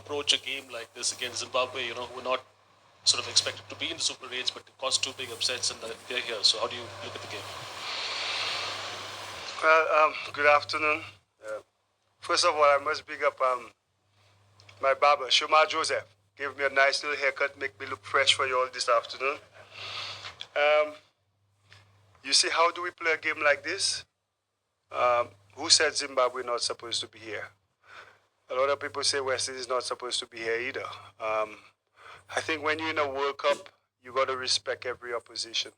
approach a game like this against Zimbabwe? Who are not sort of expected to be in the Super 8s, but it caused two big upsets and they're here. So how do you look at the game? Well, good afternoon. First of all, I must big up my barber, Shomar Joseph. Gave me a nice little haircut, make me look fresh for you all this afternoon. You see, how do we play a game like this? Who said Zimbabwe not supposed to be here? A lot of people say West Indies is not supposed to be here either. I think when you're in a World Cup, you got to respect every opposition,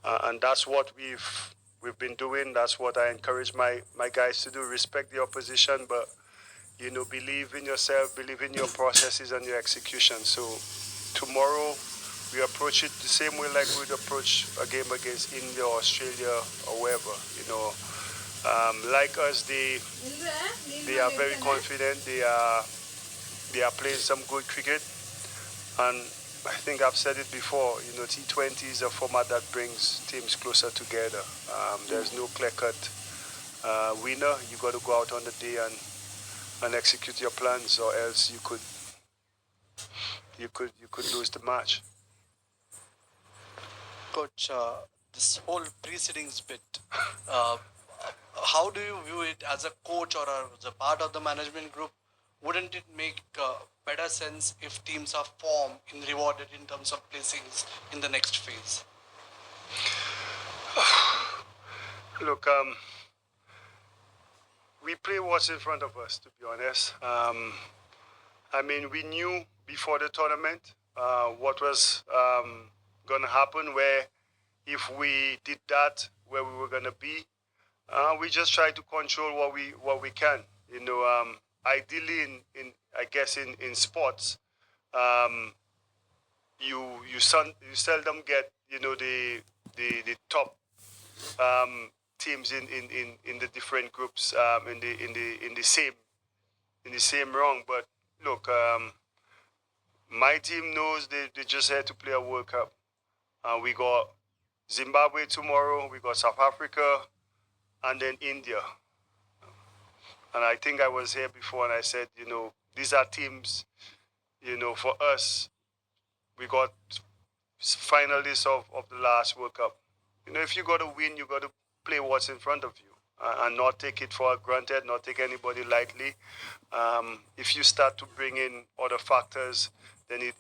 and that's what we've been doing. That's what I encourage my guys to do: respect the opposition, but believe in yourself, believe in your processes and your execution. So tomorrow we approach it the same way like we'd approach a game against India, Australia, or wherever. Like us, they are very confident. They are playing some good cricket, and I think I've said it before. T20 is a format that brings teams closer together. There's no clear-cut winner. You got to go out on the day and execute your plans, or else you could lose the match. Coach, this whole proceedings bit, how do you view it as a coach or as a part of the management group? Wouldn't it make better sense if teams are formed and rewarded in terms of placings in the next phase? Look, we play what's in front of us, to be honest. I mean, we knew before the tournament what was going to happen, where if we did that, where we were going to be. We just try to control what we can. Ideally, in sports, you seldom get the top teams in the different groups in the same round. But look, my team knows they just had to play a World Cup. We got Zimbabwe tomorrow. We got South Africa, and then India. And I think I was here before and I said, these are teams, for us, we got finalists of the last World Cup. If you got to win, you got to play what's in front of you and not take it for granted, not take anybody lightly. If you start to bring in other factors, then it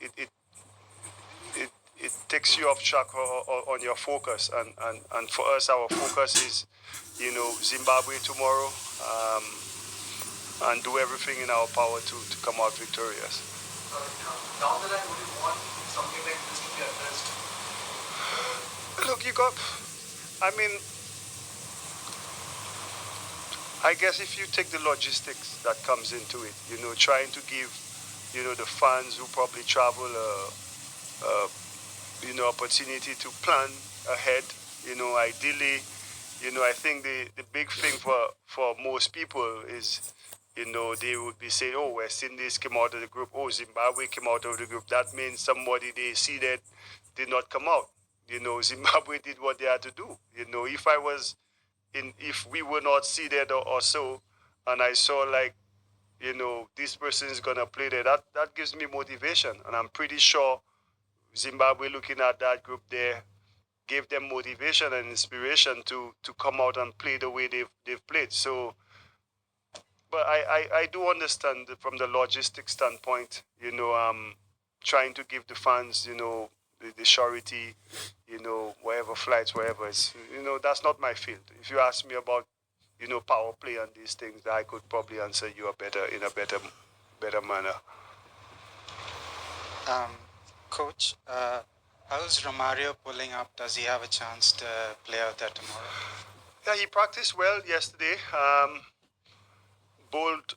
takes you off track on your focus. And for us, our focus is, Zimbabwe tomorrow, and do everything in our power to come out victorious. Down the line, would you want something like this to be addressed? Look, I guess if you take the logistics that comes into it, trying to give, the fans who probably travel, opportunity to plan ahead, ideally, I think the big thing for most people is, they would be saying, oh, West Indies came out of the group, oh, Zimbabwe came out of the group. That means somebody they seeded did not come out. Zimbabwe did what they had to do. If we were not seeded or so, and I saw like, this person is gonna play there, that gives me motivation, and I'm pretty sure Zimbabwe, looking at that group there, gave them motivation and inspiration to come out and play the way they've played. So, but I do understand from the logistics standpoint, trying to give the fans, the surety, wherever flights, wherever it's, that's not my field. If you ask me about, power play and these things, I could probably answer you in a better manner. Coach, how's Romario pulling up? Does he have a chance to play out there tomorrow? Yeah, he practiced well yesterday. Bowled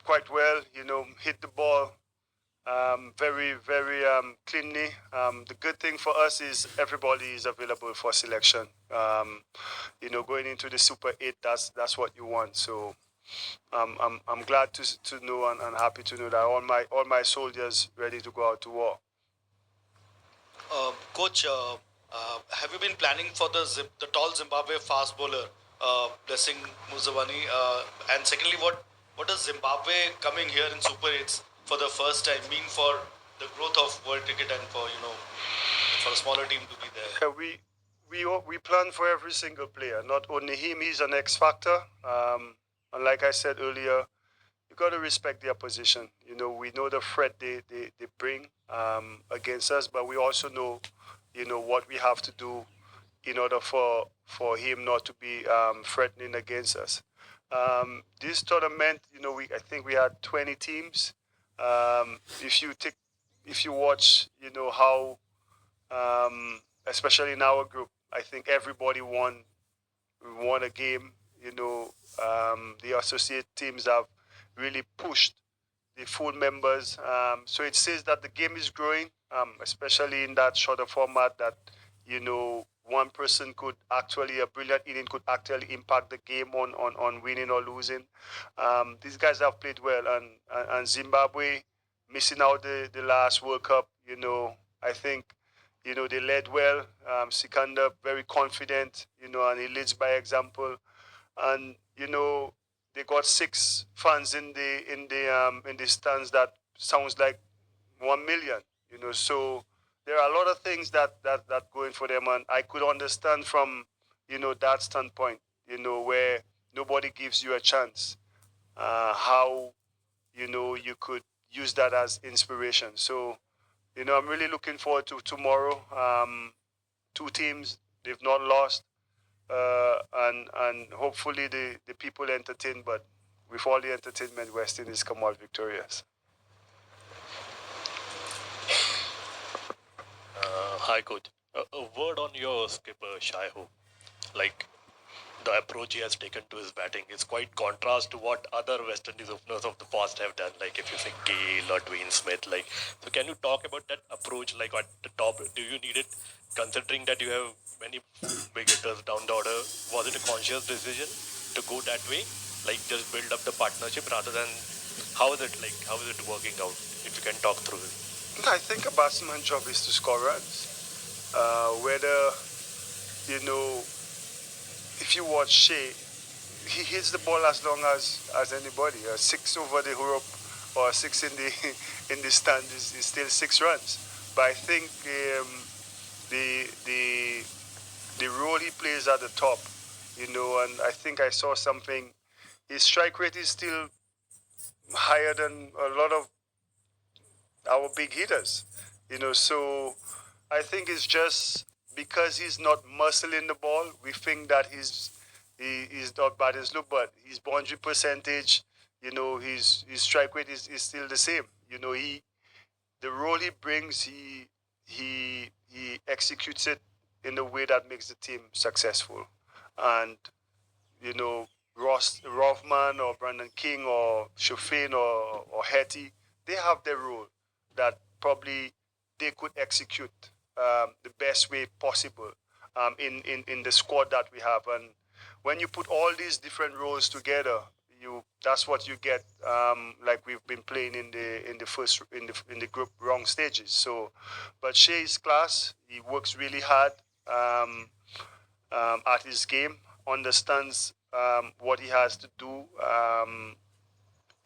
quite well, hit the ball very, very cleanly. The good thing for us is everybody is available for selection. Going into the Super 8, that's what you want. So I'm glad to know and happy to know that all my soldiers ready to go out to war. Coach, have you been planning for the tall Zimbabwe fast bowler, Blessing Muzawani? And secondly, what what does Zimbabwe coming here in Super 8s for the first time mean for the growth of world cricket and for for a smaller team to be there? Yeah, we plan for every single player, not only him. He's an X factor. And like I said earlier, you got to respect their position. We know the threat they bring against us, but we also know, what we have to do in order for him not to be threatening against us. This tournament, I think we had 20 teams. If you watch, how, especially in our group, I think everybody won a game. The associate teams have really pushed the full members. So it says that the game is growing, especially in that shorter format that, one person could actually, a brilliant inning could actually impact the game on winning or losing. These guys have played well, and Zimbabwe missing out the last World Cup, I think, they led well. Sikandar very confident, and he leads by example. And they got six fans in the stands. That sounds like 1 million. So there are a lot of things that going for them, and I could understand from that standpoint. Where nobody gives you a chance. How you could use that as inspiration. So I'm really looking forward to tomorrow. Two teams, they've not lost, and hopefully the people entertained. But with all the entertainment, West Indies come out victorious. Hi, coach. A word on your skipper, Shaiho. Like, the approach he has taken to his batting is quite contrast to what other West Indies openers of the past have done. Like, if you say Gale or Dwayne Smith, like, so can you talk about that approach? Like, at the top, do you need it? Considering that you have many big hitters down the order, was it a conscious decision to go that way? Like, just build up the partnership rather than how is it like? How is it working out? If you can talk through it. I think a batsman's job is to score runs. Whether if you watch Shea, he hits the ball as long as anybody. A six over the Europe or a six in the in the stand is still 6 runs. But I think the the the role he plays at the top, and I think I saw something. His strike rate is still higher than a lot of our big hitters. So I think it's just because he's not muscling the ball, we think that he's not bad as look, but his boundary percentage, his strike rate is still the same. The role he brings, he executes it in a way that makes the team successful. And Ross Rothman or Brandon King or Shofin or Hetty, they have their role that probably they could execute the best way possible in the squad that we have. And when you put all these different roles together, that's what you get. Like we've been playing in the group wrong stages. So, but Shea is class. He works really hard. At his game, understands what he has to do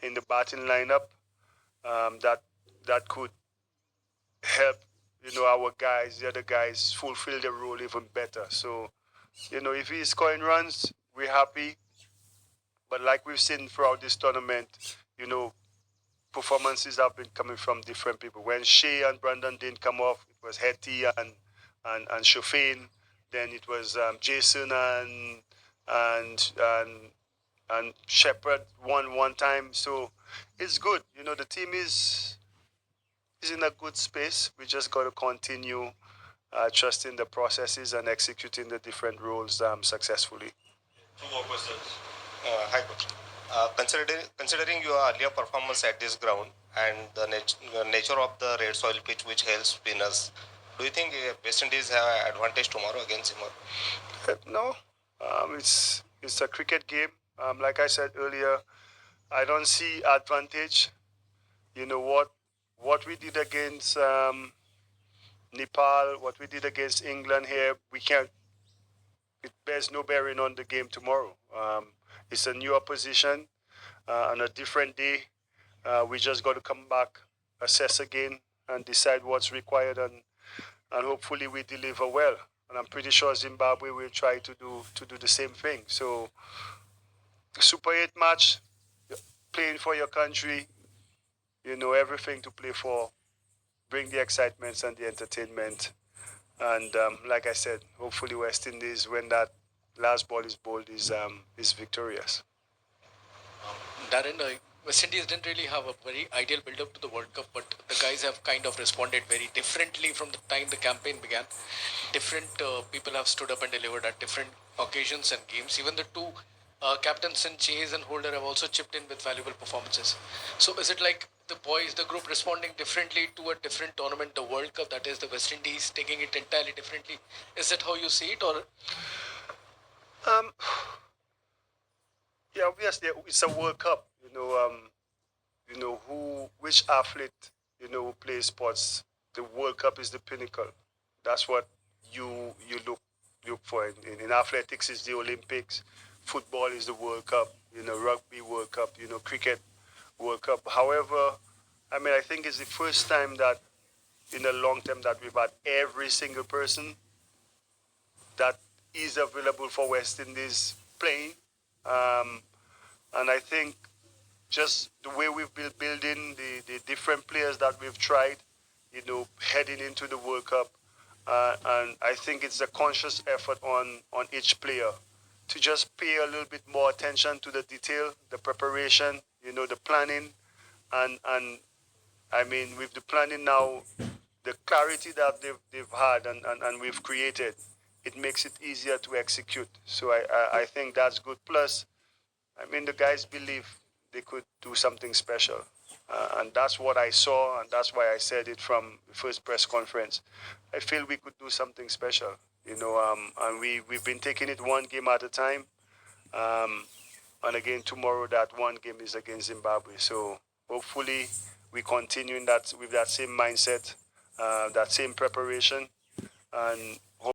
in the batting lineup, that could help our guys, the other guys, fulfill their role even better. So if he's scoring runs, we're happy. But like we've seen throughout this tournament, performances have been coming from different people. When Shea and Brandon didn't come off, it was Hetty and Shofane. Then it was Jason and Shepard one time. So it's good. The team is in a good space. We just got to continue trusting the processes and executing the different roles successfully. Two more questions. Hi, coach. Considering your earlier performance at this ground and the nature of the red soil pitch which helps spinners, do you think West Indies have an advantage tomorrow against Zimbabwe? No, it's a cricket game. Like I said earlier, I don't see advantage. What we did against Nepal, what we did against England here, we can't. It bears no bearing on the game tomorrow. It's a new opposition. on a different day. We just got to come back, assess again, and decide what's required, and hopefully we deliver well. And I'm pretty sure Zimbabwe will try to do the same thing. So, Super 8 match, playing for your country, everything to play for, bring the excitements and the entertainment. And like I said, hopefully West Indies, when that last ball is bowled, is victorious. Darren, West Indies didn't really have a very ideal build-up to the World Cup, but the guys have kind of responded very differently from the time the campaign began. Different people have stood up and delivered at different occasions and games. Even the two captains in Chase and Holder have also chipped in with valuable performances. So is it like the boys, the group responding differently to a different tournament, the World Cup, that is the West Indies taking it entirely differently? Is that how you see it, or Um, yeah, obviously it's a World Cup. Which athlete, who plays sports. The World Cup is the pinnacle. That's what you look for. In athletics is the Olympics. Football is the World Cup. Rugby World Cup. Cricket World Cup. However, I think it's the first time that in a long time that we've had every single person that is available for West Indies playing. Um, and I think just the way we've been building the different players that we've tried, heading into the World Cup. And I think it's a conscious effort on each player to just pay a little bit more attention to the detail, the preparation, the planning. And with the planning now, the clarity that they've had and we've created, it makes it easier to execute. So I think that's good. Plus, the guys believe they could do something special. And that's what I saw, and that's why I said it from the first press conference. I feel we could do something special, and we've been taking it one game at a time. Um, and again, tomorrow, that one game is against Zimbabwe. So hopefully, we continue in that with that same mindset, that same preparation, and